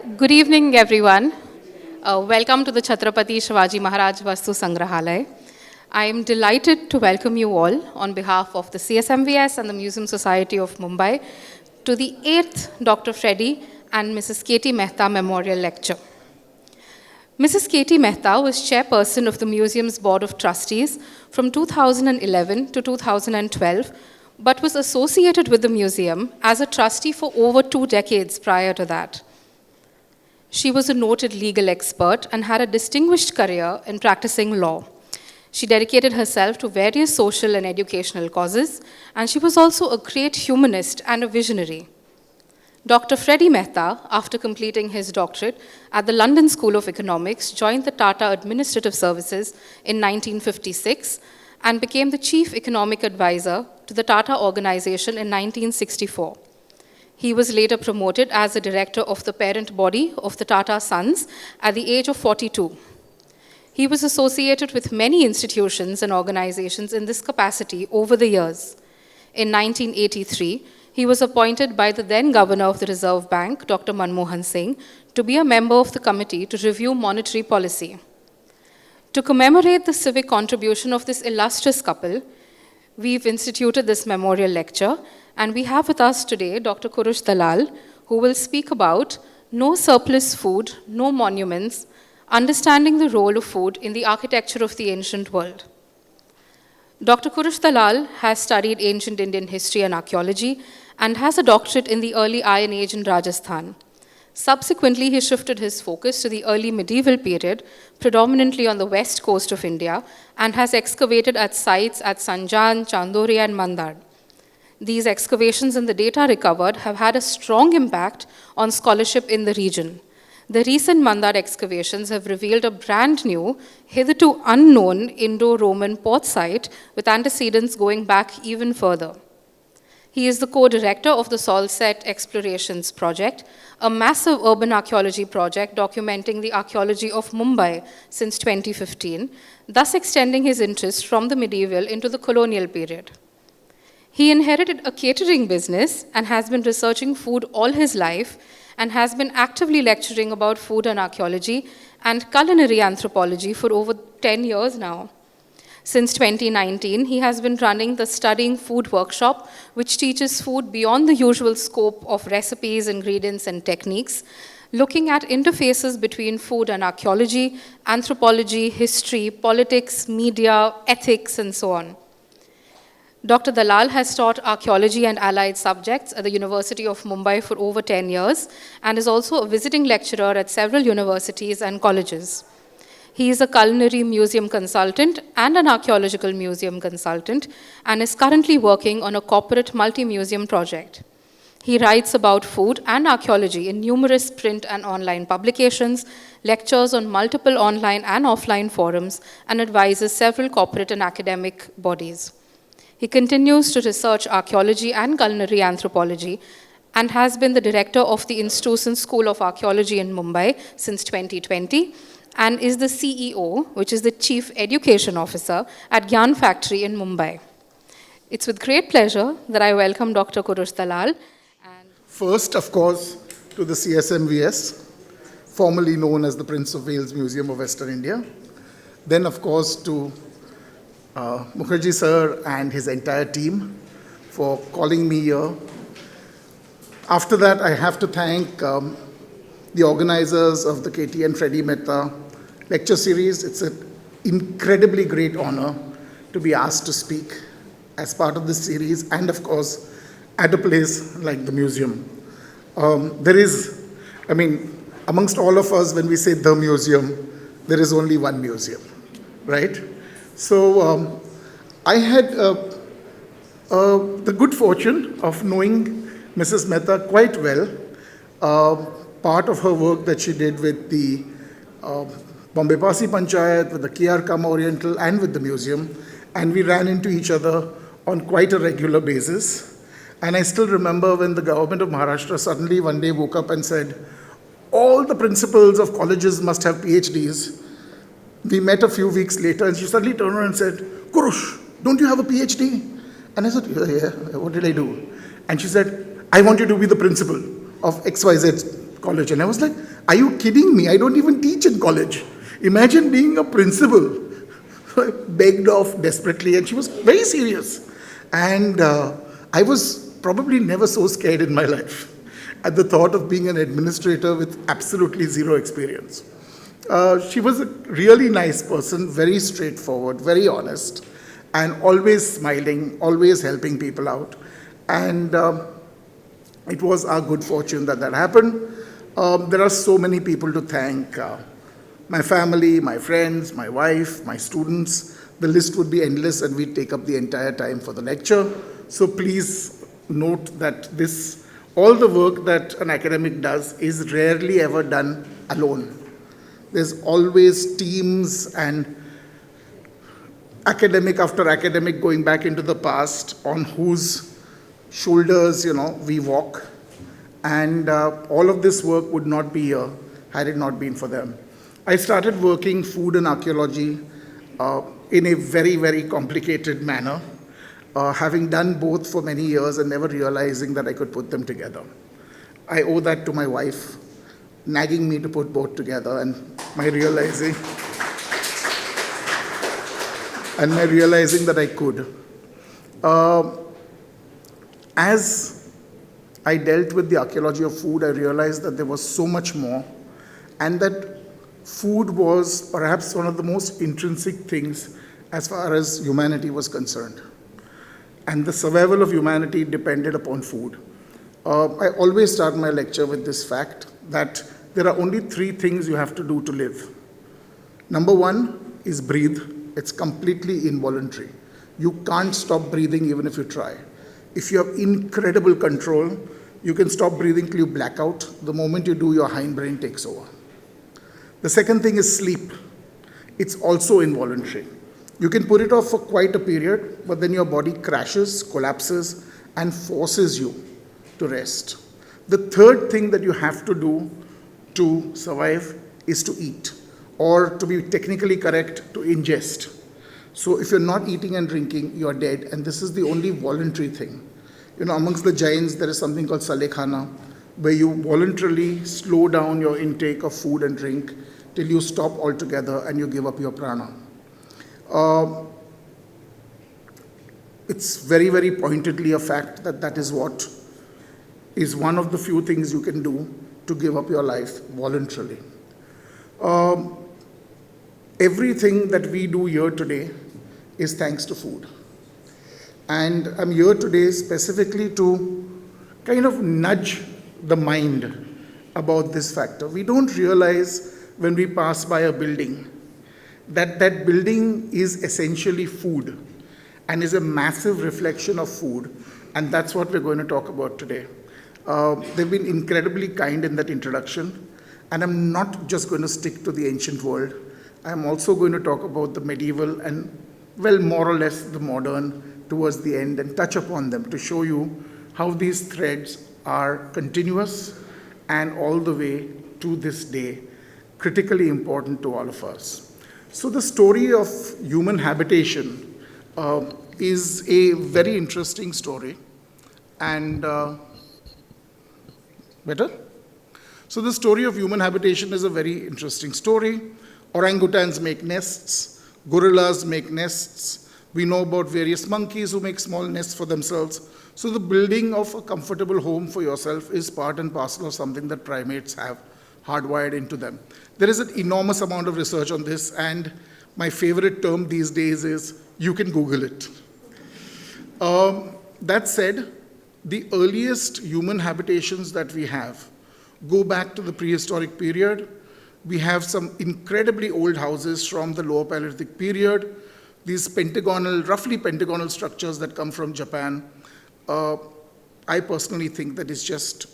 Good evening, everyone. Welcome to the Chhatrapati Shivaji Maharaj Vastu Sangrahalaya. I am delighted to welcome you all on behalf of the CSMVS and the Museum Society of Mumbai to the 8th Dr. Fredie and Mrs. Keti Mehta Memorial Lecture. Mrs. Keti Mehta was chairperson of the museum's Board of Trustees from 2011 to 2012, but was associated with the museum as a trustee for over 2 decades prior to that. She was a noted legal expert and had a distinguished career in practicing law. She dedicated herself to various social and educational causes, and she was also a great humanist and a visionary. Dr. Fredie Mehta, after completing his doctorate at the London School of Economics, joined the Tata Administrative Services in 1956 and became the chief economic advisor to the Tata organization in 1964. He was later promoted as the director of the parent body of the Tata Sons at the age of 42. He was associated with many institutions and organizations in this capacity over the years. In 1983, he was appointed by the then governor of the Reserve Bank, Dr. Manmohan Singh, to be a member of the committee to review monetary policy. To commemorate the civic contribution of this illustrious couple, we've instituted this memorial lecture, and we have with us today Dr. Kurush Dalal, who will speak about no surplus food, no monuments, understanding the role of food in the architecture of the ancient world. Dr. Kurush Dalal has studied ancient Indian history and archaeology and has a doctorate in the early Iron Age in Rajasthan. Subsequently, he shifted his focus to the early medieval period, predominantly on the west coast of India, and has excavated at sites at Sanjan, Chandori, and Mandad. These excavations and the data recovered have had a strong impact on scholarship in the region. The recent Mandad excavations have revealed a brand new, hitherto unknown Indo-Roman port site with antecedents going back even further. He is the co-director of the Solset Explorations Project, a massive urban archaeology project documenting the archaeology of Mumbai since 2015, thus extending his interest from the medieval into the colonial period. He inherited a catering business and has been researching food all his life and has been actively lecturing about food and archaeology and culinary anthropology for over 10 years now. Since 2019, he has been running the Studying Food workshop, which teaches food beyond the usual scope of recipes, ingredients, and techniques, looking at interfaces between food and archaeology, anthropology, history, politics, media, ethics, and so on. Dr. Dalal has taught archaeology and allied subjects at the University of Mumbai for over 10 years and is also a visiting lecturer at several universities and colleges. He is a culinary museum consultant and an archaeological museum consultant and is currently working on a corporate multi-museum project. He writes about food and archaeology in numerous print and online publications, lectures on multiple online and offline forums, and advises several corporate and academic bodies. He continues to research archaeology and culinary anthropology and has been the director of the Institution School of Archaeology in Mumbai since 2020 and is the CEO, which is the Chief Education Officer at Gyan Factory in Mumbai. It's with great pleasure that I welcome Dr. Kurush Dalal. First, of course, to the CSMVS, formerly known as the Prince of Wales Museum of Western India. Then, of course, to Mukherjee sir and his entire team for calling me here. After that, I have to thank the organizers of the Keti and Fredie Mehta lecture series. It's an incredibly great honor to be asked to speak as part of this series and, of course, at a place like the museum. Amongst all of us, when we say the museum, there is only one museum, right? So I had the good fortune of knowing Mrs. Mehta quite well. Part of her work that she did with the Bombay Pasi Panchayat, with the KR Kama Oriental, and with the museum. And we ran into each other on quite a regular basis. And I still remember when the government of Maharashtra suddenly one day woke up and said, all the principals of colleges must have PhDs. We met a few weeks later and she suddenly turned around and said, Kurush, don't you have a PhD? And I said, yeah, what did I do? And she said, I want you to be the principal of XYZ college. And I was like, Are you kidding me? I don't even teach in college. Imagine being a principal, begged off desperately, and she was very serious. And I was probably never so scared in my life at the thought of being an administrator with absolutely zero experience. She was a really nice person, very straightforward, very honest, and always smiling, always helping people out. And it was our good fortune that that happened. There are so many people to thank. My family, my friends, my wife, my students. The list would be endless and we'd take up the entire time for the lecture. So please note that all the work that an academic does is rarely ever done alone. There's always teams and academic after academic going back into the past on whose shoulders, we walk. And all of this work would not be here had it not been for them. I started working food and archaeology in a very, very complicated manner, having done both for many years and never realizing that I could put them together. I owe that to my wife, nagging me to put both together, and my realizing that I could. As I dealt with the archaeology of food, I realized that there was so much more, and that food was perhaps one of the most intrinsic things as far as humanity was concerned. And the survival of humanity depended upon food. I always start my lecture with this fact that there are only 3 things you have to do to live. Number 1 is breathe. It's completely involuntary. You can't stop breathing even if you try. If you have incredible control, you can stop breathing till you black out. The moment you do, your hindbrain takes over. The second thing is sleep. It's also involuntary. You can put it off for quite a period, but then your body crashes, collapses, and forces you to rest. The third thing that you have to do to survive is to eat, or to be technically correct, to ingest. So if you're not eating and drinking, you're dead, and this is the only voluntary thing. Amongst the Jains, there is something called Salekhana, where you voluntarily slow down your intake of food and drink till you stop altogether and you give up your prana. It's very, very pointedly a fact that is what is one of the few things you can do to give up your life voluntarily. Everything that we do here today is thanks to food. And I'm here today specifically to kind of nudge the mind about this factor. We don't realize when we pass by a building that that building is essentially food and is a massive reflection of food, and that's what we're going to talk about today. They've been incredibly kind in that introduction, and I'm not just going to stick to the ancient world. I'm also going to talk about the medieval and, well, more or less the modern towards the end, and touch upon them to show you how these threads are continuous and all the way to this day, critically important to all of us. So the story of human habitation is a very interesting story. And better? So the story of human habitation is a very interesting story. Orangutans make nests, gorillas make nests. We know about various monkeys who make small nests for themselves. So the building of a comfortable home for yourself is part and parcel of something that primates have hardwired into them. There is an enormous amount of research on this, and my favorite term these days is you can Google it. That said, the earliest human habitations that we have go back to the prehistoric period. We have some incredibly old houses from the lower Paleolithic period, these roughly pentagonal structures that come from Japan. I personally think that it's just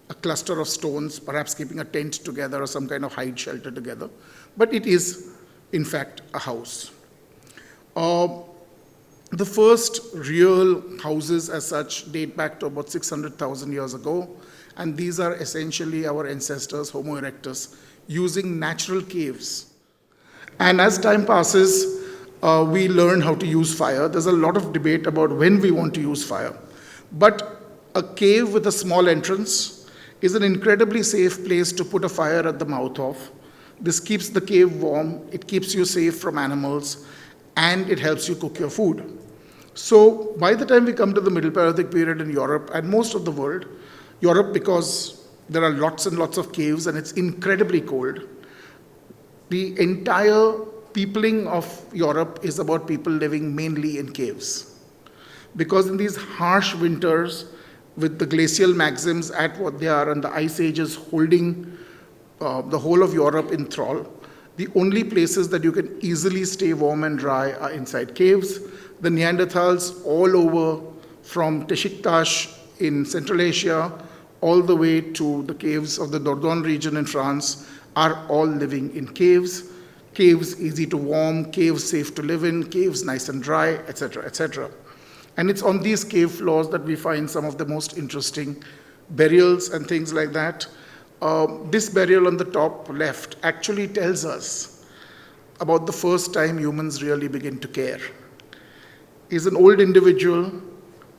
a cluster of stones, perhaps keeping a tent together or some kind of hide shelter together. But it is, in fact, a house. The first real houses as such date back to about 600,000 years ago. And these are essentially our ancestors, Homo erectus, using natural caves. And as time passes, we learn how to use fire. There's a lot of debate about when we want to use fire. But a cave with a small entrance is an incredibly safe place to put a fire at the mouth of. This keeps the cave warm, it keeps you safe from animals, and it helps you cook your food. So by the time we come to the Middle Paleolithic period in Europe and most of the world, Europe, because there are lots and lots of caves and it's incredibly cold, the entire peopling of Europe is about people living mainly in caves. Because in these harsh winters, with the glacial maxims at what they are and the ice ages holding the whole of Europe in thrall, the only places that you can easily stay warm and dry are inside caves. The Neanderthals all over from Besiktas in Central Asia all the way to the caves of the Dordogne region in France are all living in caves. Caves easy to warm, caves safe to live in, caves nice and dry, etc., etc. And it's on these cave floors that we find some of the most interesting burials and things like that. This burial on the top left actually tells us about the first time humans really begin to care. He's an old individual,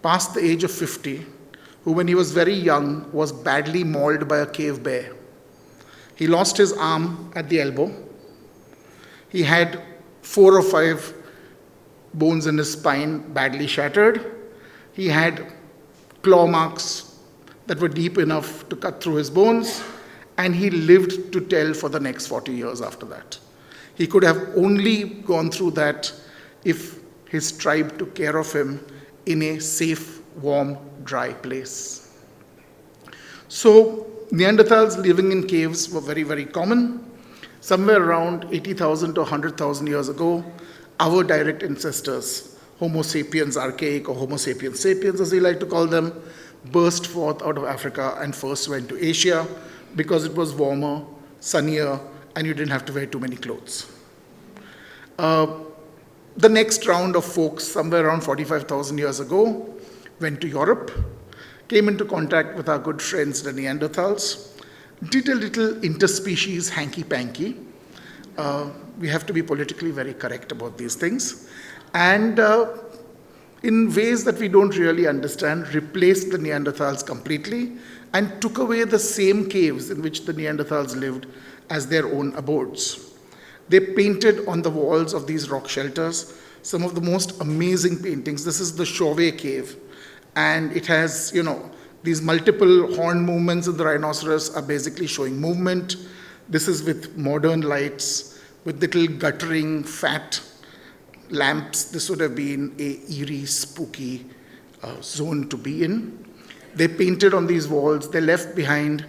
past the age of 50, who when he was very young was badly mauled by a cave bear. He lost his arm at the elbow. He had 4 or 5 bones in his spine badly shattered. He had claw marks that were deep enough to cut through his bones, and he lived to tell for the next 40 years after that. He could have only gone through that if his tribe took care of him in a safe, warm, dry place. So Neanderthals living in caves were very, very common. Somewhere around 80,000 to 100,000 years ago, our direct ancestors, Homo sapiens archaic or Homo sapiens sapiens as we like to call them, burst forth out of Africa and first went to Asia because it was warmer, sunnier, and you didn't have to wear too many clothes. The next round of folks, somewhere around 45,000 years ago, went to Europe, came into contact with our good friends, the Neanderthals, did a little interspecies hanky-panky. We have to be politically very correct about these things. And in ways that we don't really understand, replaced the Neanderthals completely and took away the same caves in which the Neanderthals lived as their own abodes. They painted on the walls of these rock shelters some of the most amazing paintings. This is the Chauvet cave, and it has, these multiple horn movements of the rhinoceros are basically showing movement. This is with modern lights, with little guttering, fat lamps. This would have been a eerie, spooky zone to be in. They painted on these walls. They left behind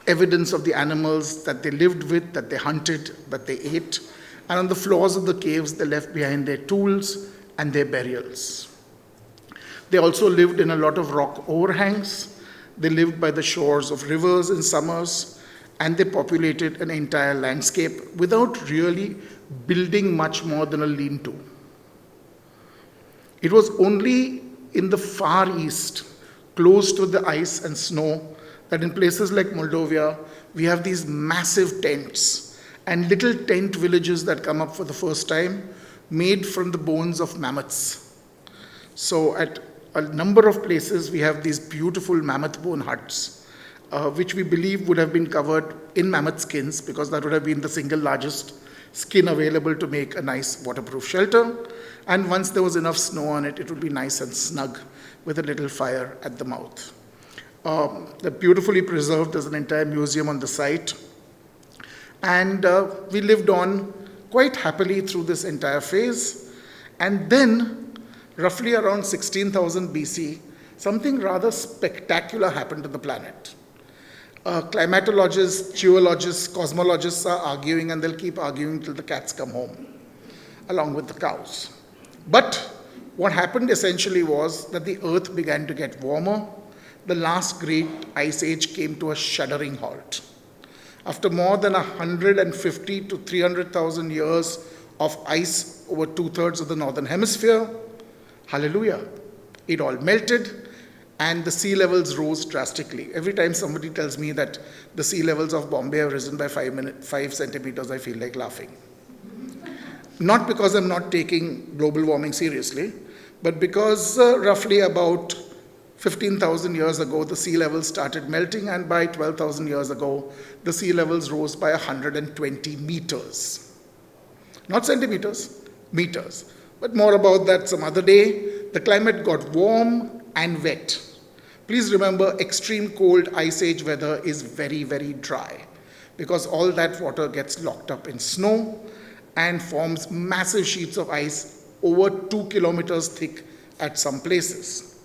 evidence of the animals that they lived with, that they hunted, that they ate. And on the floors of the caves, they left behind their tools and their burials. They also lived in a lot of rock overhangs. They lived by the shores of rivers in summers, and they populated an entire landscape without really building much more than a lean-to. It was only in the far east, close to the ice and snow, that in places like Moldova, we have these massive tents and little tent villages that come up for the first time, made from the bones of mammoths. So at a number of places, we have these beautiful mammoth bone huts, which we believe would have been covered in mammoth skins, because that would have been the single largest skin available to make a nice waterproof shelter. And once there was enough snow on it, it would be nice and snug with a little fire at the mouth. They're beautifully preserved. There's an entire museum on the site. And we lived on quite happily through this entire phase. And then, roughly around 16,000 BC, something rather spectacular happened to the planet. Climatologists, geologists, cosmologists are arguing, and they'll keep arguing till the cats come home, along with the cows. But what happened essentially was that the earth began to get warmer. The last great ice age came to a shuddering halt. After more than 150 to 300,000 years of ice over 2/3 of the northern hemisphere, hallelujah, it all melted and the sea levels rose drastically. Every time somebody tells me that the sea levels of Bombay have risen by 5 centimeters, I feel like laughing. Not because I'm not taking global warming seriously, but because roughly about 15,000 years ago, the sea levels started melting, and by 12,000 years ago, the sea levels rose by 120 meters. Not centimeters, meters. But more about that some other day. The climate got warm and wet. Please remember, extreme cold ice age weather is very, very dry because all that water gets locked up in snow and forms massive sheets of ice over 2 kilometers thick at some places.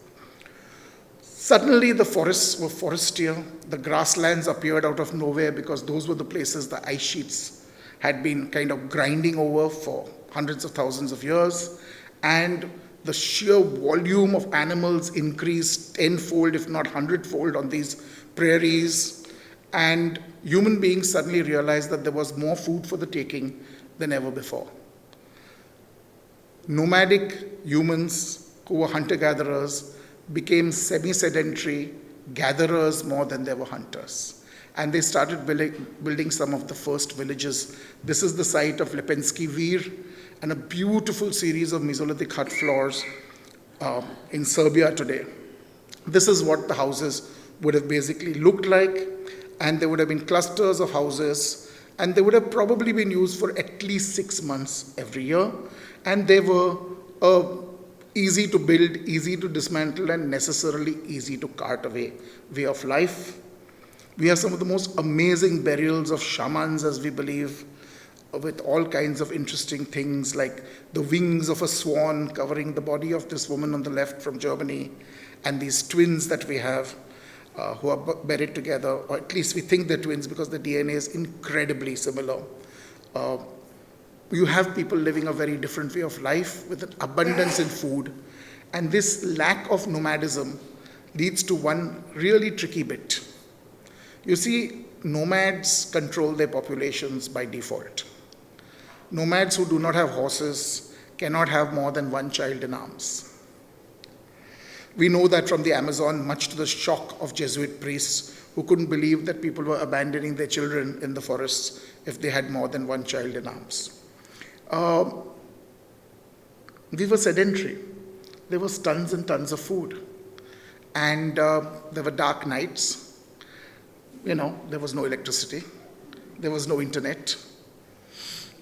Suddenly, the forests were forestier. The grasslands appeared out of nowhere because those were the places the ice sheets had been kind of grinding over for hundreds of thousands of years. And the sheer volume of animals increased tenfold, if not hundredfold, on these prairies. And human beings suddenly realized that there was more food for the taking than ever before. Nomadic humans who were hunter-gatherers became semi-sedentary gatherers more than they were hunters. And they started building some of the first villages. This is the site of Lipinski Vir, and a beautiful series of Mesolithic hut floors in Serbia today. This is what the houses would have basically looked like, and there would have been clusters of houses, and they would have probably been used for at least 6 months every year, and they were easy to build, easy to dismantle, and necessarily easy to cart away way of life. We have some of the most amazing burials of shamans, as we believe, with all kinds of interesting things like the wings of a swan covering the body of this woman on the left from Germany, and these twins that we have who are buried together, or at least we think they're twins because the DNA is incredibly similar. You have people living a very different way of life with an abundance in food, and this lack of nomadism leads to one really tricky bit. You see, nomads control their populations by default. Nomads who do not have horses cannot have more than one child in arms. We know that from the Amazon, much to the shock of Jesuit priests who couldn't believe that people were abandoning their children in the forests if they had more than one child in arms. We were sedentary. There was tons and tons of food. And there were dark nights. There was no electricity. There was no internet.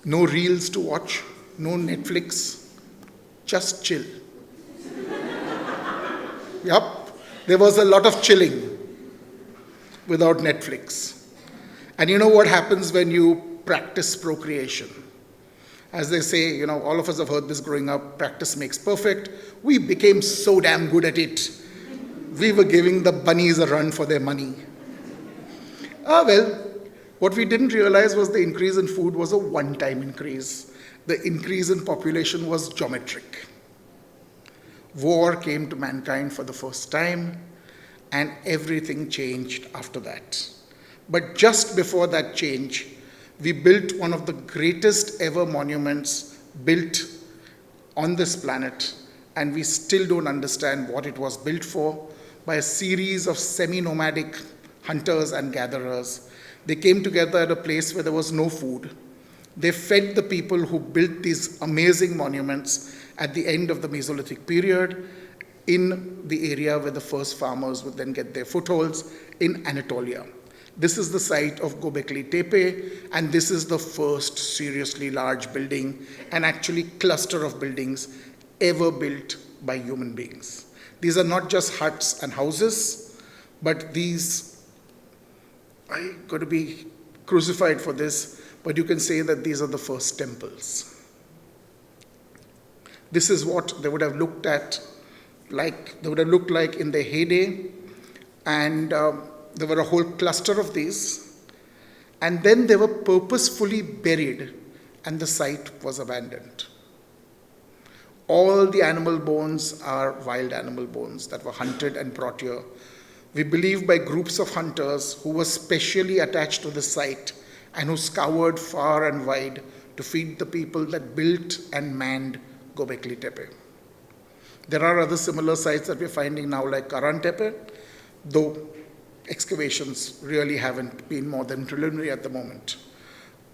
No reels to watch. No Netflix. Just chill. Yup. There was a lot of chilling without Netflix. And you know what happens when you practice procreation? As they say, all of us have heard this growing up, practice makes perfect. We became so damn good at it. We were giving the bunnies a run for their money. What we didn't realize was the increase in food was a one-time increase. The increase in population was geometric. War came to mankind for the first time, and everything changed after that. But just before that change, we built one of the greatest ever monuments built on this planet, and we still don't understand what it was built for, by a series of semi-nomadic hunters and gatherers. They came together at a place where there was no food. They fed the people who built these amazing monuments at the end of the Mesolithic period in the area where the first farmers would then get their footholds in Anatolia. This is the site of Gobekli Tepe, and this is the first seriously large building, and actually cluster of buildings ever built by human beings. These are not just huts and houses, but these, I'm going to be crucified for this, but you can say that these are the first temples. This is what they would have looked like in their heyday, and there were a whole cluster of these, and then they were purposefully buried, and the site was abandoned. All the animal bones are wild animal bones that were hunted and brought here. We believe by groups of hunters who were specially attached to the site and who scoured far and wide to feed the people that built and manned Gobekli Tepe. There are other similar sites that we're finding now, like Karan Tepe, though excavations really haven't been more than preliminary at the moment.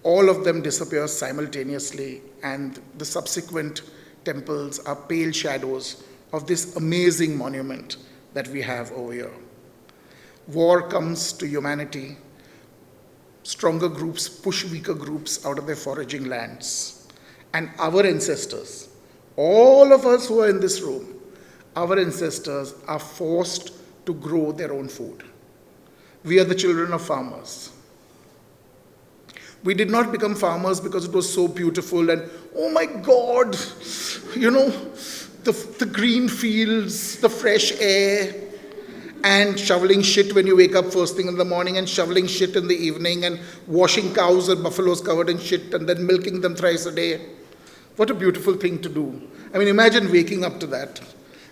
All of them disappear simultaneously, and the subsequent temples are pale shadows of this amazing monument that we have over here. War comes to humanity. Stronger groups push weaker groups out of their foraging lands. And our ancestors, all of us who are in this room, our ancestors are forced to grow their own food. We are the children of farmers. We did not become farmers because it was so beautiful and, oh my God, the green fields, the fresh air, and shoveling shit when you wake up first thing in the morning and shoveling shit in the evening and washing cows or buffaloes covered in shit and then milking them thrice a day. What a beautiful thing to do. I mean, imagine waking up to that.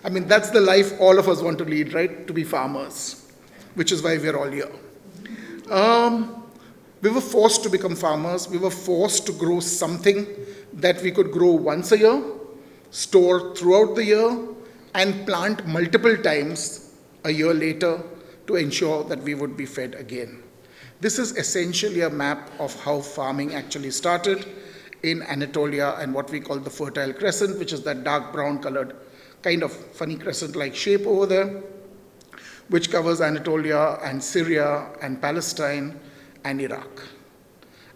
I mean, that's the life all of us want to lead, right? To be farmers, which is why we're all here. We were forced to become farmers. We were forced to grow something that we could grow once a year, store throughout the year, and plant multiple times a year later to ensure that we would be fed again. This is essentially a map of how farming actually started in Anatolia and what we call the Fertile Crescent, which is that dark brown colored kind of funny crescent-like shape over there, which covers Anatolia and Syria and Palestine and Iraq.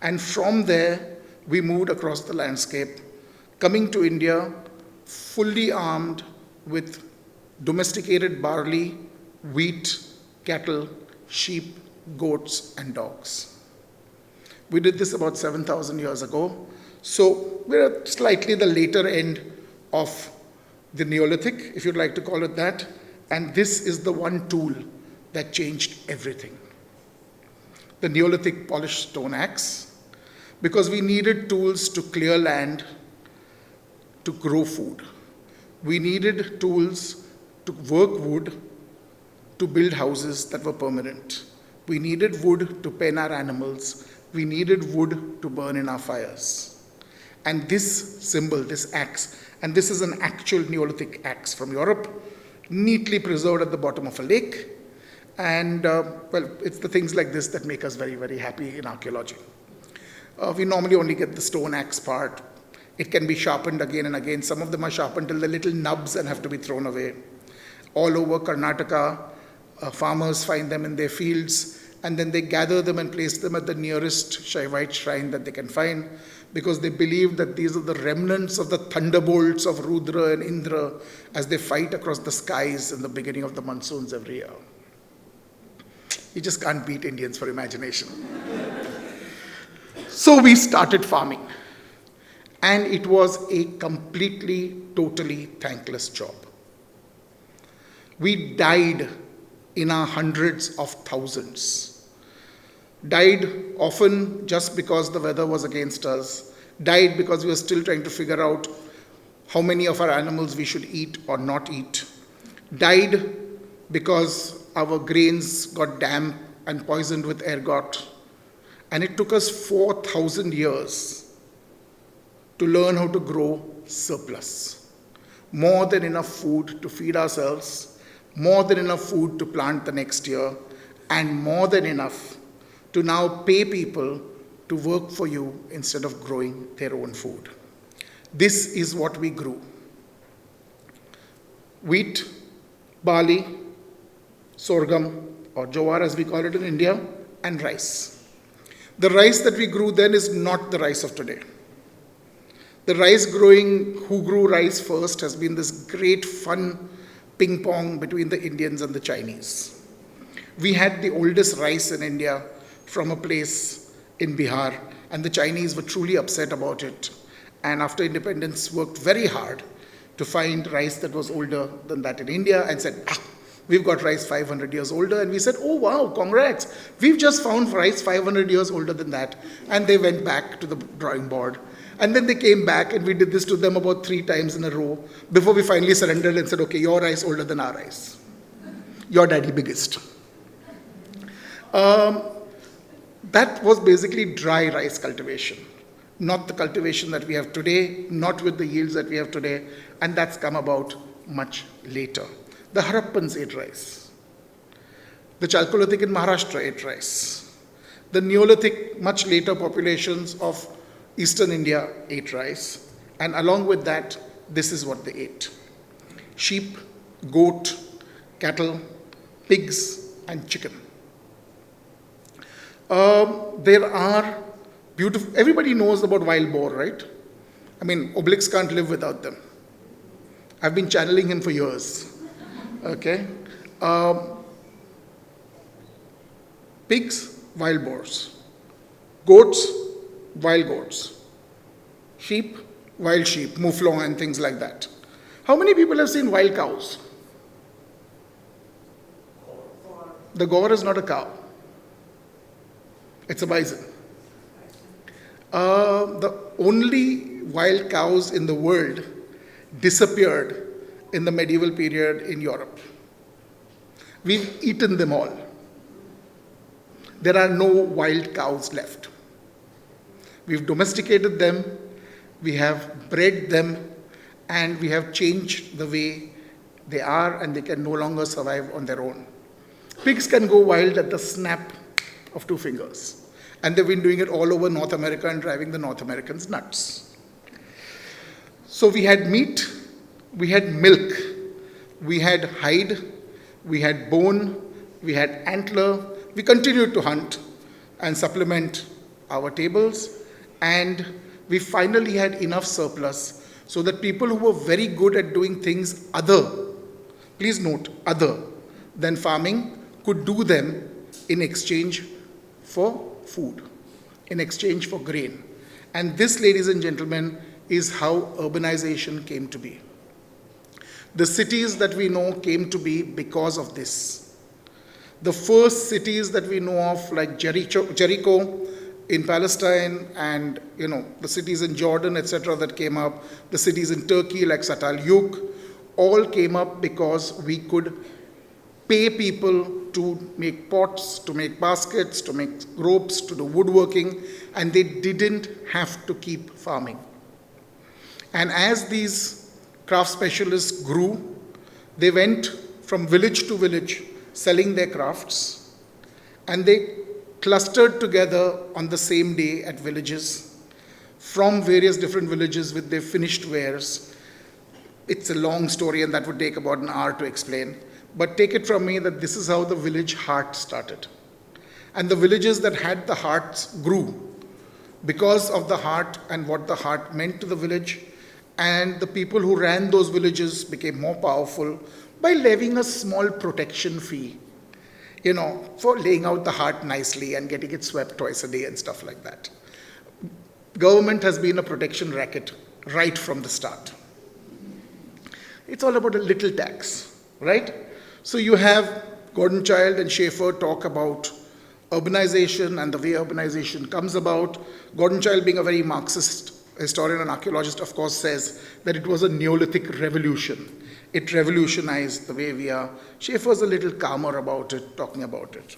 And from there, we moved across the landscape, coming to India fully armed with domesticated barley, wheat, cattle, sheep, goats, and dogs. We did this about 7,000 years ago. So we're at slightly the later end of the Neolithic, if you'd like to call it that. And this is the one tool that changed everything. The Neolithic polished stone axe, because we needed tools to clear land, to grow food. We needed tools to work wood, to build houses that were permanent. We needed wood to pen our animals. We needed wood to burn in our fires. And this symbol, this axe, and this is an actual Neolithic axe from Europe, neatly preserved at the bottom of a lake. And, it's the things like this that make us very, very happy in archaeology. We normally only get the stone axe part. It can be sharpened again and again. Some of them are sharpened till the little nubs and have to be thrown away. All over Karnataka, farmers find them in their fields, and then they gather them and place them at the nearest Shaivite shrine that they can find, because they believe that these are the remnants of the thunderbolts of Rudra and Indra as they fight across the skies in the beginning of the monsoons every year. You just can't beat Indians for imagination. So we started farming, and it was a completely, totally thankless job. We died in our hundreds of thousands. Died often just because the weather was against us. Died because we were still trying to figure out how many of our animals we should eat or not eat. Died because our grains got damp and poisoned with ergot. And it took us 4,000 years to learn how to grow surplus. More than enough food to feed ourselves, more than enough food to plant the next year, and more than enough to now pay people to work for you instead of growing their own food. This is what we grew. Wheat, barley, sorghum, or jowar as we call it in India, and rice. The rice that we grew then is not the rice of today. The rice growing, who grew rice first, has been this great fun ping pong between the Indians and the Chinese. We had the oldest rice in India from a place in Bihar, and the Chinese were truly upset about it. And after independence, worked very hard to find rice that was older than that in India, and said, we've got rice 500 years older. And we said, oh wow, congrats. We've just found rice 500 years older than that. And they went back to the drawing board. And then they came back, and we did this to them about 3 times in a row before we finally surrendered and said, okay, your rice older than our rice. Your daddy biggest. That was basically dry rice cultivation, not the cultivation that we have today, not with the yields that we have today, and that's come about much later. The Harappans ate rice. The Chalcolithic in Maharashtra ate rice. The Neolithic, much later populations of Eastern India ate rice. And along with that, this is what they ate. Sheep, goat, cattle, pigs, and chicken. There are beautiful, everybody knows about wild boar, right? I mean, Obelix can't live without them. I've been channeling him for years. Okay? Pigs, wild boars. Goats, wild goats. Sheep, wild sheep, mouflon and things like that. How many people have seen wild cows? The gaur is not a cow. It's a bison. The only wild cows in the world disappeared in the medieval period in Europe. We've eaten them all. There are no wild cows left. We've domesticated them, we have bred them, and we have changed the way they are, and they can no longer survive on their own. Pigs can go wild at the snap of 2 fingers. And they've been doing it all over North America and driving the North Americans nuts. So we had meat, we had milk, we had hide, we had bone, we had antler. We continued to hunt and supplement our tables, and we finally had enough surplus so that people who were very good at doing things other, please note, other than farming, could do them in exchange for food, in exchange for grain. And this, ladies and gentlemen, is how urbanization came to be. The cities that we know came to be because of this. The first cities that we know of, like Jericho in Palestine, and the cities in Jordan, etc., that came up, the cities in Turkey like Satalyuk, all came up because we could pay people to make pots, to make baskets, to make ropes, to do woodworking, and they didn't have to keep farming. And as these craft specialists grew, they went from village to village selling their crafts, and they clustered together on the same day at villages from various different villages with their finished wares. It's a long story, and that would take about an hour to explain. But take it from me that this is how the village heart started. And the villages that had the hearts grew because of the heart and what the heart meant to the village. And the people who ran those villages became more powerful by levying a small protection fee, for laying out the heart nicely and getting it swept twice a day and stuff like that. Government has been a protection racket right from the start. It's all about a little tax, right? So you have Gordon Childe and Schaefer talk about urbanization and the way urbanization comes about. Gordon Childe, being a very Marxist historian and archaeologist, of course, says that it was a Neolithic revolution. It revolutionized the way we are. Schaefer's a little calmer about it, talking about it.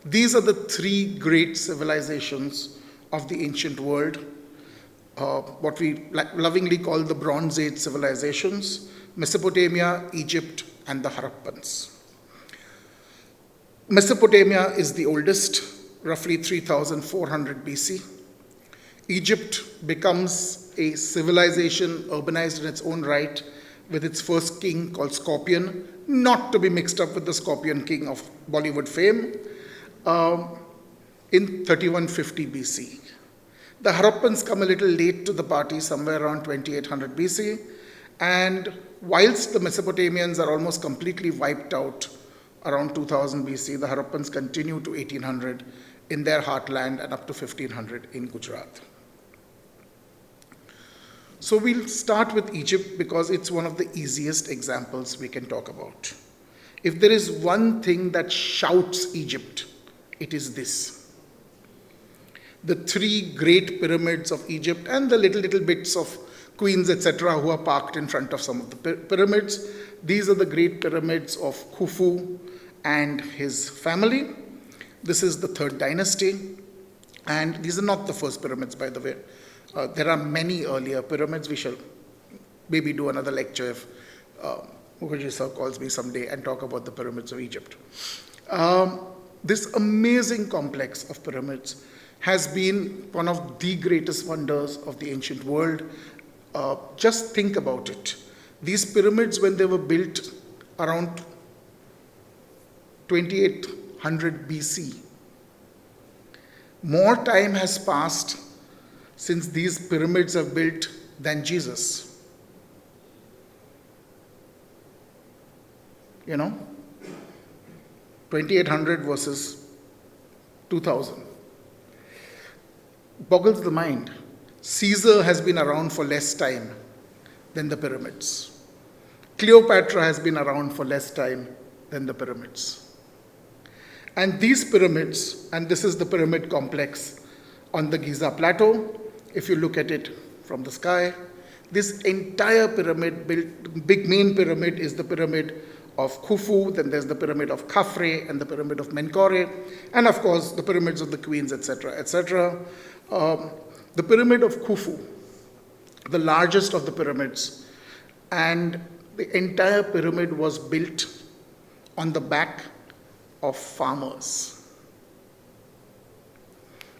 These are the 3 great civilizations of the ancient world, what we lovingly call the Bronze Age civilizations: Mesopotamia, Egypt, and the Harappans. Mesopotamia is the oldest, roughly 3,400 BC. Egypt becomes a civilization urbanized in its own right with its first king called Scorpion, not to be mixed up with the Scorpion King of Bollywood fame, in 3150 BC. The Harappans come a little late to the party, somewhere around 2800 BC, and whilst the Mesopotamians are almost completely wiped out around 2000 BC, the Harappans continue to 1800 in their heartland and up to 1500 in Gujarat. So we'll start with Egypt because it's one of the easiest examples we can talk about. If there is one thing that shouts Egypt, it is this. The 3 great pyramids of Egypt and the little bits of queens, etc., who are parked in front of some of the pyramids. These are the great pyramids of Khufu and his family. This is the 3rd dynasty. And these are not the first pyramids, by the way. There are many earlier pyramids. We shall maybe do another lecture if Mukherjee sir calls me someday and talk about the pyramids of Egypt. This amazing complex of pyramids has been one of the greatest wonders of the ancient world. Just think about it. These pyramids, when they were built around 2800 BC. More time has passed since these pyramids are built than Jesus. 2800 versus 2000. Boggles the mind. Caesar has been around for less time than the pyramids. Cleopatra has been around for less time than the pyramids. And these pyramids, and this is the pyramid complex on the Giza plateau, if you look at it from the sky, this entire pyramid, big main pyramid, is the pyramid of Khufu, then there's the pyramid of Khafre and the pyramid of Menkaure, and of course the pyramids of the queens, etc., etc. The pyramid of Khufu, the largest of the pyramids, and the entire pyramid was built on the back of farmers.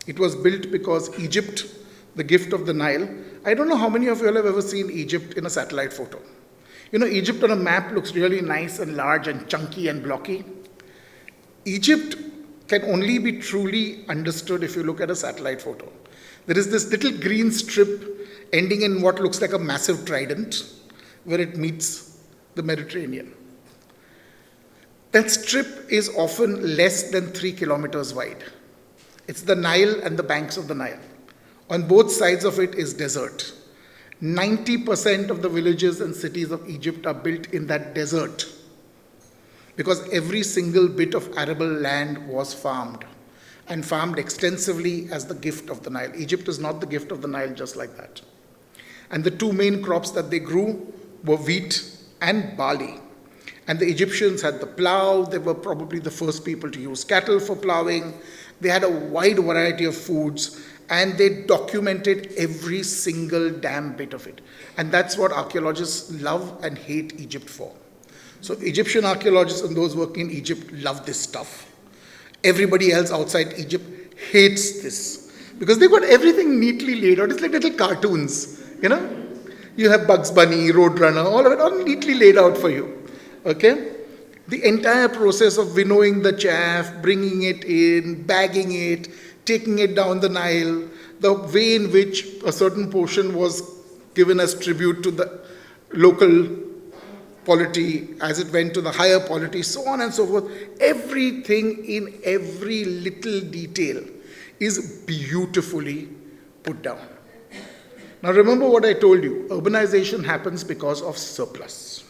It was built because Egypt, the gift of the Nile, I don't know how many of you all have ever seen Egypt in a satellite photo. Egypt on a map looks really nice and large and chunky and blocky. Egypt can only be truly understood if you look at a satellite photo. There is this little green strip ending in what looks like a massive trident where it meets the Mediterranean. That strip is often less than 3 kilometers wide. It's the Nile and the banks of the Nile. On both sides of it is desert. 90% of the villages and cities of Egypt are built in that desert because every single bit of arable land was farmed and farmed extensively as the gift of the Nile. Egypt is not the gift of the Nile just like that. And the two main crops that they grew were wheat and barley. And the Egyptians had the plow. They were probably the first people to use cattle for plowing. They had a wide variety of foods, and they documented every single damn bit of it. And that's what archaeologists love and hate Egypt for. So Egyptian archaeologists and those working in Egypt love this stuff. Everybody else outside Egypt hates this because they got everything neatly laid out. It's like little cartoons, You have Bugs Bunny, Roadrunner, all of it all neatly laid out for you. Okay? The entire process of winnowing the chaff, bringing it in, bagging it, taking it down the Nile, the way in which a certain portion was given as tribute to the local polity as it went to the higher polity, so on and so forth. Everything in every little detail is beautifully put down. Now remember what I told you, urbanization happens because of surplus.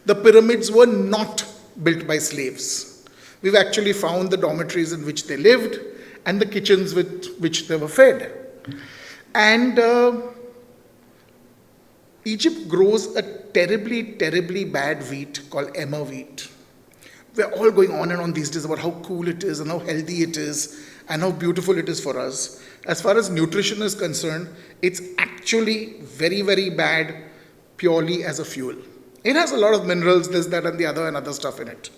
The pyramids were not built by slaves. We've actually found the dormitories in which they lived and the kitchens with which they were fed. And Egypt grows a terribly, terribly bad wheat called emmer wheat. We're all going on and on these days about how cool it is and how healthy it is and how beautiful it is for us. As far as nutrition is concerned, it's actually very, very bad purely as a fuel. It has a lot of minerals, this, that, and the other, and other stuff in it.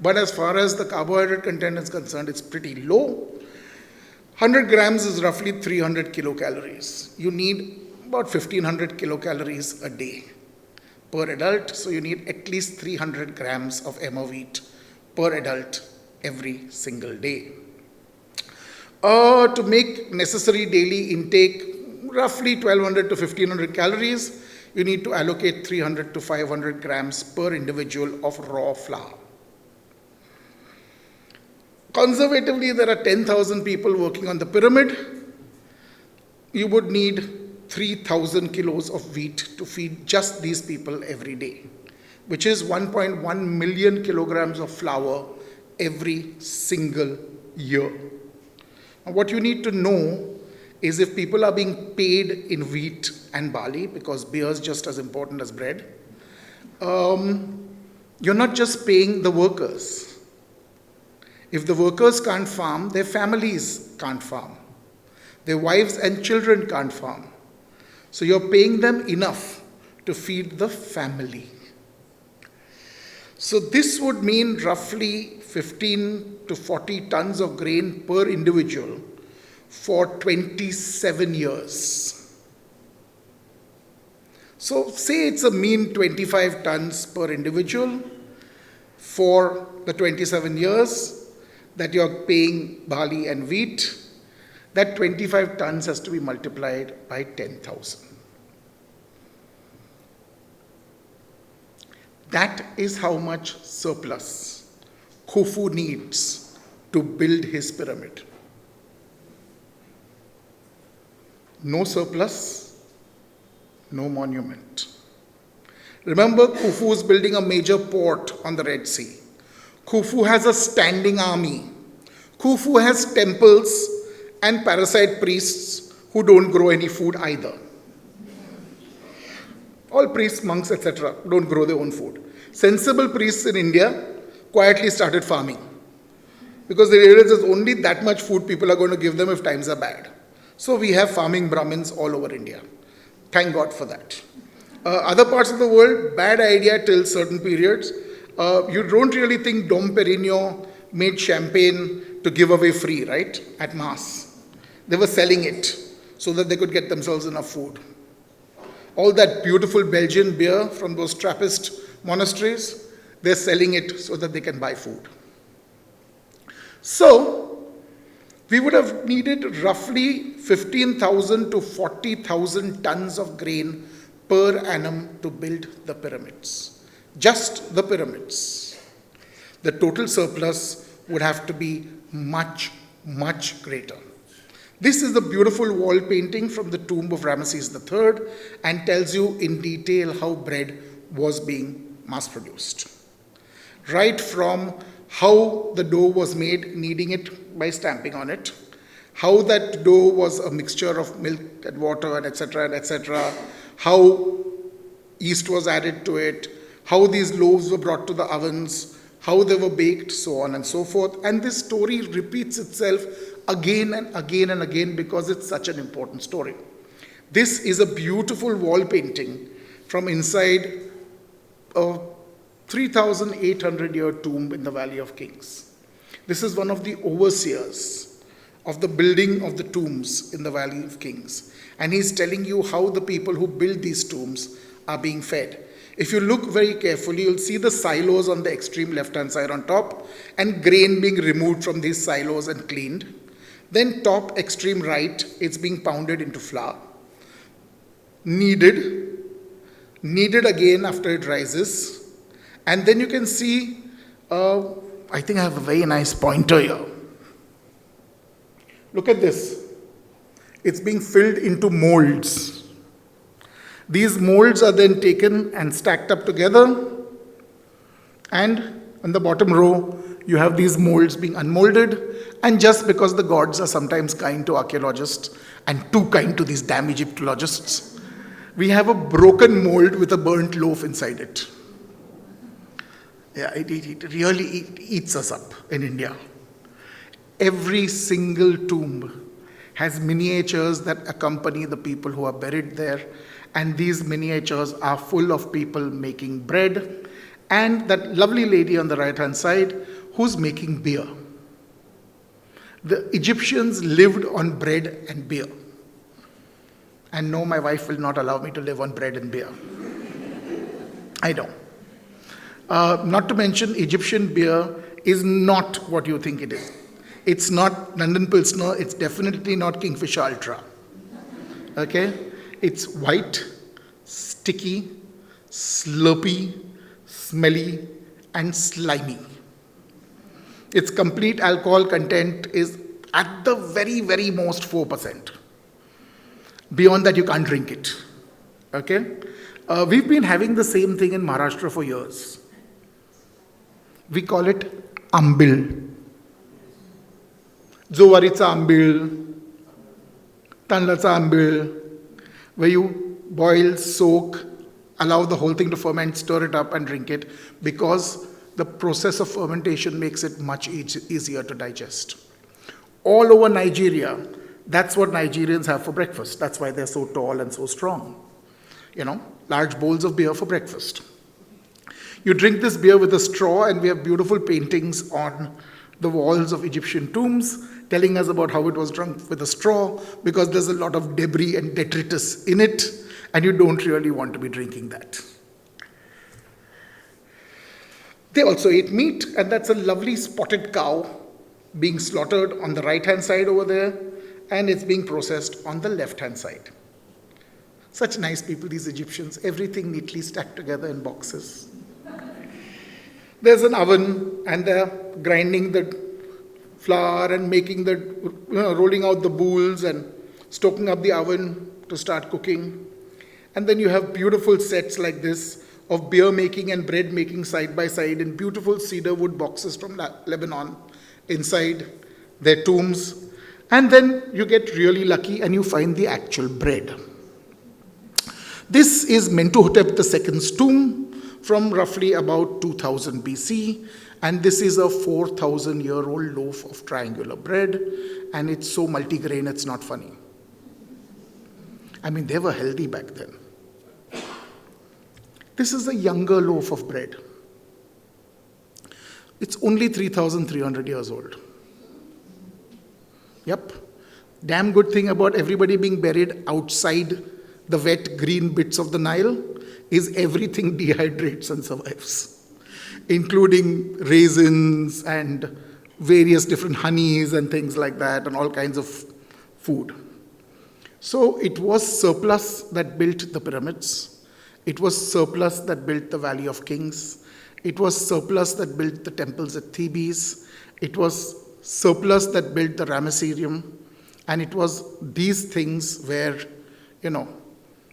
But as far as the carbohydrate content is concerned, it's pretty low. 100 grams is roughly 300 kilocalories. You need about 1500 kilocalories a day per adult. So you need at least 300 grams of emmer wheat per adult every single day. To make necessary daily intake, roughly 1200 to 1500 calories, you need to allocate 300 to 500 grams per individual of raw flour. Conservatively, there are 10,000 people working on the pyramid. You would need 3,000 kilos of wheat to feed just these people every day, which is 1.1 million kilograms of flour every single year. Now, what you need to know is if people are being paid in wheat and barley, because beer is just as important as bread, you're not just paying the workers. If the workers can't farm, their families can't farm. Their wives and children can't farm. So you're paying them enough to feed the family. So this would mean roughly 15 to 40 tons of grain per individual for 27 years. So say it's a mean 25 tons per individual. for the 27 years that you're paying barley and wheat, that 25 tons has to be multiplied by 10,000. That is how much surplus Khufu needs to build his pyramid. No surplus, no monument. Remember, Khufu is building a major port on the Red Sea. Khufu has a standing army. Khufu has temples and parasite priests who don't grow any food either. All priests, monks, etc. don't grow their own food. Sensible priests in India quietly started farming because they realized there's only that much food people are going to give them if times are bad. So we have farming Brahmins all over India. Thank God for that. Other parts of the world, bad idea till certain periods. You don't really think Dom Perignon made champagne to give away free, right? At Mass. They were selling it so that they could get themselves enough food. All that beautiful Belgian beer from those Trappist monasteries, they're selling it so that they can buy food. So, we would have needed roughly 15,000 to 40,000 tons of grain per annum to build the pyramids. Just the pyramids. The total surplus would have to be much, much greater. This is the beautiful wall painting from the tomb of Rameses III and tells you in detail how bread was being mass-produced. Right from how the dough was made, kneading it by stamping on it, how that dough was a mixture of milk and water and etc., how yeast was added to it, how these loaves were brought to the ovens, how they were baked, so on and so forth. And this story repeats itself again and again and again because it's such an important story. This is a beautiful wall painting from inside a 3,800-year tomb in the Valley of Kings. This is one of the overseers of the building of the tombs in the Valley of Kings. And he's telling you how the people who build these tombs are being fed. If you look very carefully, you'll see the silos on the extreme left-hand side on top and grain being removed from these silos and cleaned. Then top extreme right, it's being pounded into flour. Kneaded again after it rises. And then you can see, I think I have a very nice pointer here. Look at this. It's being filled into molds. These molds are then taken and stacked up together. And on the bottom row, you have these molds being unmolded. And just because the gods are sometimes kind to archaeologists and too kind to these damn Egyptologists, we have a broken mold with a burnt loaf inside it. Yeah, it really eats us up in India. Every single tomb has miniatures that accompany the people who are buried there. And these miniatures are full of people making bread. And that lovely lady on the right-hand side who's making beer. The Egyptians lived on bread and beer. And no, my wife will not allow me to live on bread and beer. I know. Not to mention, Egyptian beer is not what you think it is. It's not London Pilsner. It's definitely not Kingfisher Ultra. Okay? It's white, sticky, slurpy, smelly, and slimy. Its complete alcohol content is at the very, very most 4%. Beyond that, you can't drink it. Okay? We've been having the same thing in Maharashtra for years. We call it Zambil. Jowariचा आंबील, तांदळाचा आंबील, where you boil, soak, allow the whole thing to ferment, stir it up and drink it because the process of fermentation makes it much easier to digest. All over Nigeria, that's what Nigerians have for breakfast. That's why they're so tall and so strong. You know, large bowls of beer for breakfast. You drink this beer with a straw, and we have beautiful paintings on the walls of Egyptian tombs telling us about how it was drunk with a straw because there's a lot of debris and detritus in it, and you don't really want to be drinking that. They also ate meat, and that's a lovely spotted cow being slaughtered on the right-hand side over there, and it's being processed on the left-hand side. Such nice people, these Egyptians, everything neatly stacked together in boxes. There's an oven, and they're grinding the flour and making rolling out the boules and stoking up the oven to start cooking. And then you have beautiful sets like this of beer making and bread making side by side in beautiful cedar wood boxes from Lebanon inside their tombs. And then you get really lucky and you find the actual bread. This is Mentuhotep II's tomb from roughly about 2000 BC. And this is a 4,000-year-old loaf of triangular bread. And it's so multigrain, it's not funny. I mean, they were healthy back then. This is a younger loaf of bread. It's only 3,300 years old. Yep. Damn good thing about everybody being buried outside the wet green bits of the Nile is everything dehydrates and survives, including raisins and various different honeys and things like that and all kinds of food. So it was surplus that built the pyramids. It was surplus that built the Valley of Kings. It was surplus that built the temples at Thebes. It was surplus that built the Ramesseum. And it was these things where,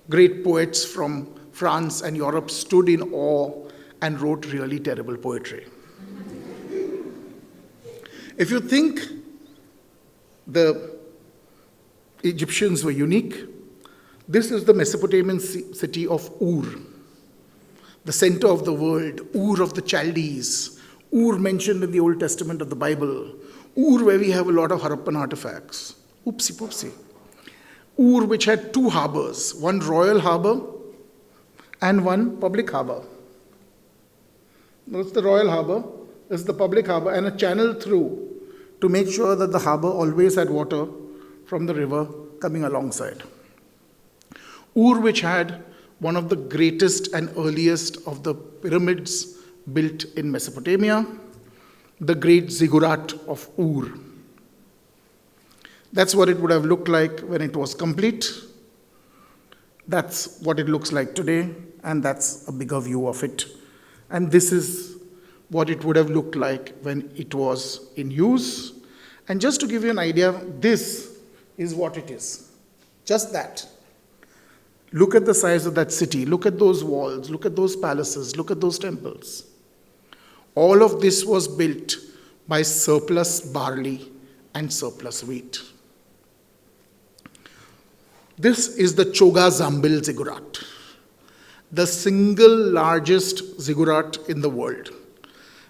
great poets from France and Europe stood in awe and wrote really terrible poetry. If you think the Egyptians were unique, this is the Mesopotamian city of Ur, the center of the world, Ur of the Chaldees, Ur mentioned in the Old Testament of the Bible, Ur where we have a lot of Harappan artifacts. Oopsie poopsie. Ur which had two harbors, one royal harbor and one public harbor. That's the royal harbor, this is the public harbor, and a channel through to make sure that the harbor always had water from the river coming alongside. Ur, which had one of the greatest and earliest of the pyramids built in Mesopotamia, the great ziggurat of Ur. That's what it would have looked like when it was complete. That's what it looks like today, and that's a bigger view of it. And this is what it would have looked like when it was in use. And just to give you an idea, this is what it is. Just that. Look at the size of that city. Look at those walls. Look at those palaces. Look at those temples. All of this was built by surplus barley and surplus wheat. This is the Choga Zambil ziggurat, the single largest ziggurat in the world.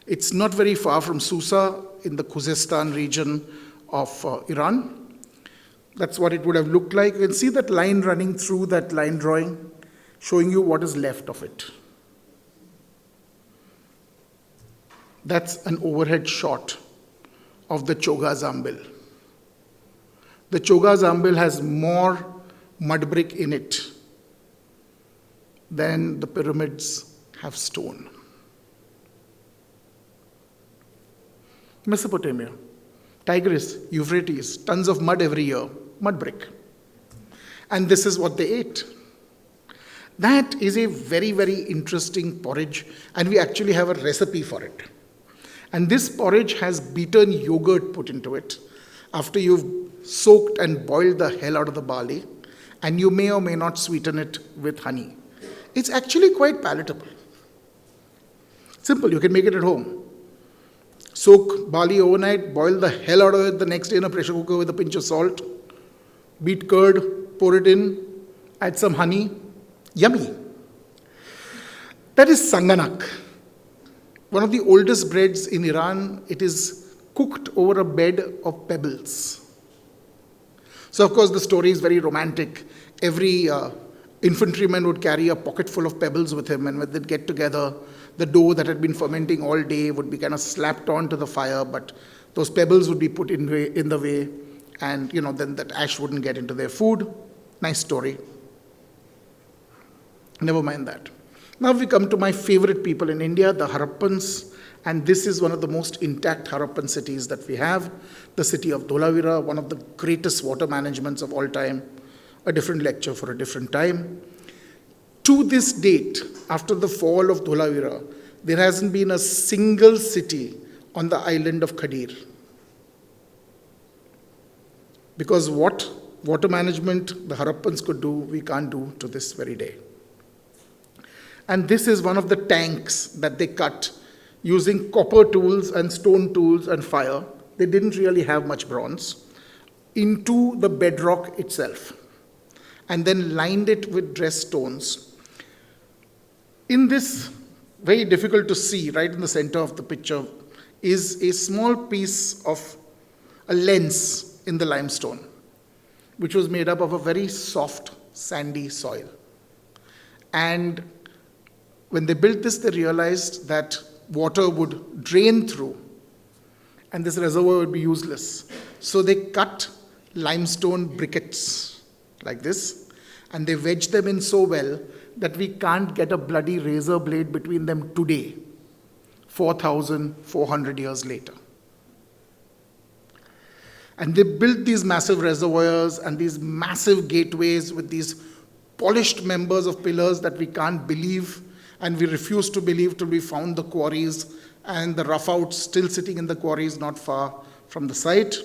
It's not very far from Susa in the Khuzestan region of Iran. That's what it would have looked like. You can see that line running through that line drawing, showing you what is left of it. That's an overhead shot of the Choga Zambil. The Choga Zambil has more mud brick in it than the pyramids have stone. Mesopotamia, Tigris, Euphrates, tons of mud every year, mud brick. And this is what they ate. That is a very, very interesting porridge, and we actually have a recipe for it. And this porridge has beaten yogurt put into it after you've soaked and boiled the hell out of the barley, and you may or may not sweeten it with honey. It's actually quite palatable. Simple, you can make it at home. Soak barley overnight, boil the hell out of it the next day in a pressure cooker with a pinch of salt, beat curd, pour it in, add some honey. Yummy. That is sanganak. One of the oldest breads in Iran. It is cooked over a bed of pebbles. So, of course, the story is very romantic. Every infantryman would carry a pocket full of pebbles with him, and when they'd get together, the dough that had been fermenting all day would be kind of slapped onto the fire, but those pebbles would be put in the way, and then that ash wouldn't get into their food. Nice story. Never mind that. Now we come to my favorite people in India, the Harappans. And this is one of the most intact Harappan cities that we have. The city of Dholavira, one of the greatest water managements of all time. A different lecture for a different time. To this date, after the fall of Dholavira, there hasn't been a single city on the island of Khadir. Because what water management the Harappans could do, we can't do to this very day. And this is one of the tanks that they cut using copper tools and stone tools and fire. They didn't really have much bronze, into the bedrock itself, and then lined it with dressed stones. In this, very difficult to see, right in the center of the picture, is a small piece of a lens in the limestone, which was made up of a very soft, sandy soil. And when they built this, they realized that water would drain through, and this reservoir would be useless. So they cut limestone briquettes like this, and they wedged them in so well that we can't get a bloody razor blade between them today, 4,400 years later. And they built these massive reservoirs and these massive gateways with these polished members of pillars that we can't believe, and we refuse to believe till we found the quarries and the roughouts still sitting in the quarries not far from the site.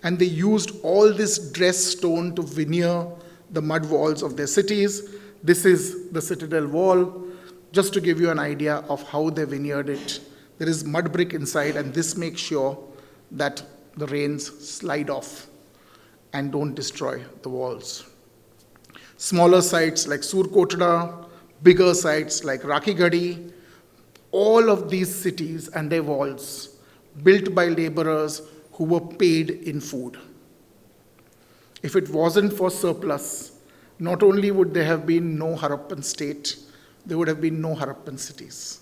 And they used all this dressed stone to veneer the mud walls of their cities. This is the citadel wall, just to give you an idea of how they veneered it. There is mud brick inside, and this makes sure that the rains slide off and don't destroy the walls. Smaller sites like Surkotada, bigger sites like Rakhigadi, all of these cities and their walls built by laborers who were paid in food. If it wasn't for surplus, not only would there have been no Harappan state, there would have been no Harappan cities.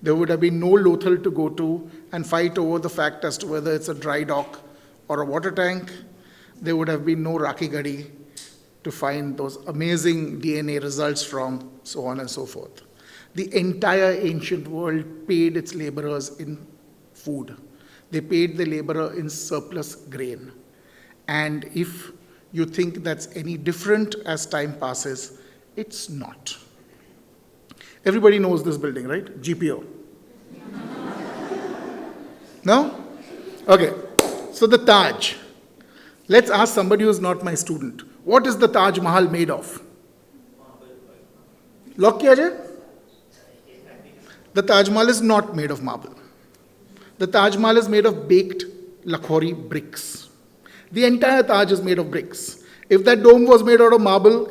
There would have been no Lothal to go to and fight over the fact as to whether it's a dry dock or a water tank. There would have been no Rakhigadi to find those amazing DNA results from, so on and so forth. The entire ancient world paid its laborers in food. They paid the laborer in surplus grain. And if you think that's any different as time passes, it's not. Everybody knows this building, right? GPO. No? Okay. So the Taj. Let's ask somebody who's not my student. What is the Taj Mahal made of? Lock kiya jaye? The Taj Mahal is not made of marble. The Taj Mahal is made of baked Lakhori bricks. The entire Taj is made of bricks. If that dome was made out of marble,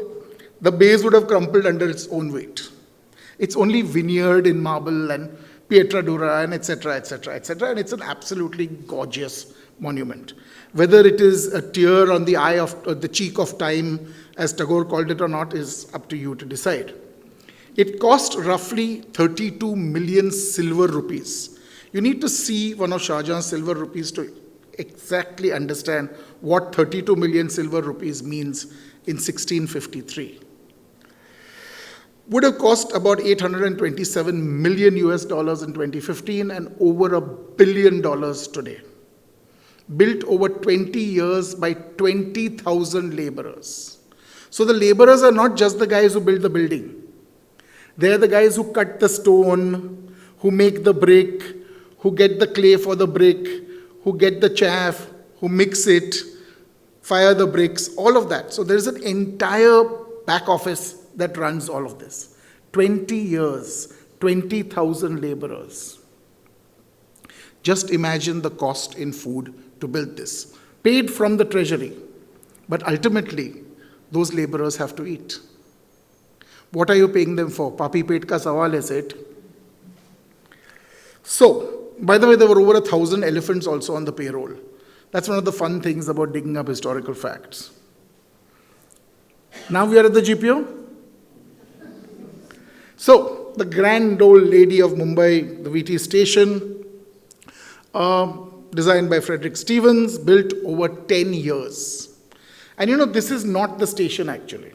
the base would have crumpled under its own weight. It's only veneered in marble and pietra dura and etc., etc., etc., and it's an absolutely gorgeous monument. Whether it is a tear on the eye of the cheek of time, as Tagore called it, or not, is up to you to decide. It cost roughly 32 million silver rupees. You need to see one of Shah Jahan's silver rupees to exactly understand what 32 million silver rupees means in 1653. Would have cost about $827 million US dollars in 2015 and over $1 billion today. Built over 20 years by 20,000 laborers. So the laborers are not just the guys who build the building. They're the guys who cut the stone, who make the brick, who get the clay for the brick, who get the chaff, who mix it, fire the bricks, all of that. So there's an entire back office that runs all of this. 20 years, 20,000 laborers. Just imagine the cost in food to build this. Paid from the treasury. But ultimately, those laborers have to eat. What are you paying them for? Papi pet ka sawal hai set. So, by the way, there were over 1,000 elephants also on the payroll. That's one of the fun things about digging up historical facts. Now we are at the GPO. So, the grand old lady of Mumbai, the VT station, designed by Frederick Stevens, built over 10 years. And you know, this is not the station actually.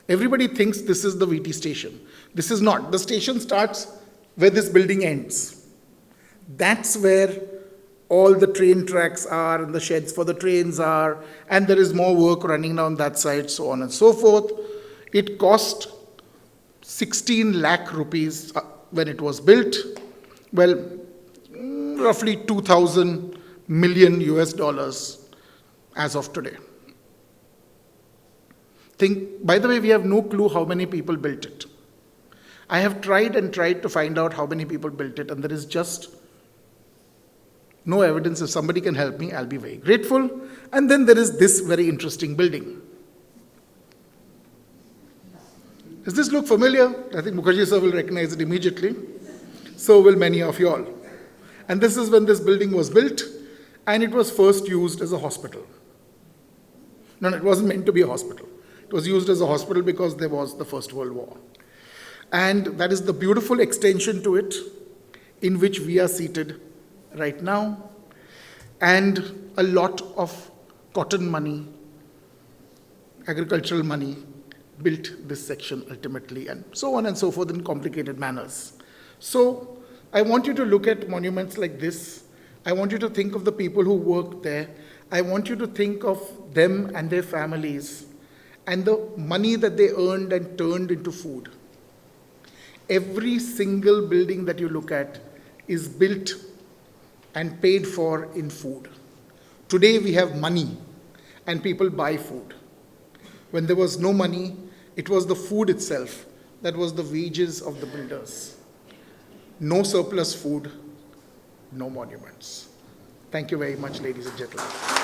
Everybody thinks this is the VT station. This is not. The station starts where this building ends. That's where all the train tracks are and the sheds for the trains are, and there is more work running down that side, so on and so forth. It cost 16 lakh rupees when it was built. Well, roughly 2,000 million US dollars as of today. By the way, we have no clue how many people built it. I have tried to find out how many people built it, and there is just no evidence. If somebody can help me, I'll be very grateful. And then there is this very interesting building. Does this look familiar? I think Mukherjee sir will recognize it immediately. So will many of you all. And this is when this building was built, and it was first used as a hospital. No, it wasn't meant to be a hospital. It was used as a hospital because there was the First World War. And that is the beautiful extension to it, in which we are seated right now. And a lot of cotton money, agricultural money, built this section ultimately, and so on and so forth in complicated manners. So I want you to look at monuments like this. I want you to think of the people who worked there. I want you to think of them and their families and the money that they earned and turned into food. Every single building that you look at is built and paid for in food. Today we have money and people buy food. When there was no money, it was the food itself that was the wages of the builders. No surplus food, no monuments. Thank you very much, ladies and gentlemen.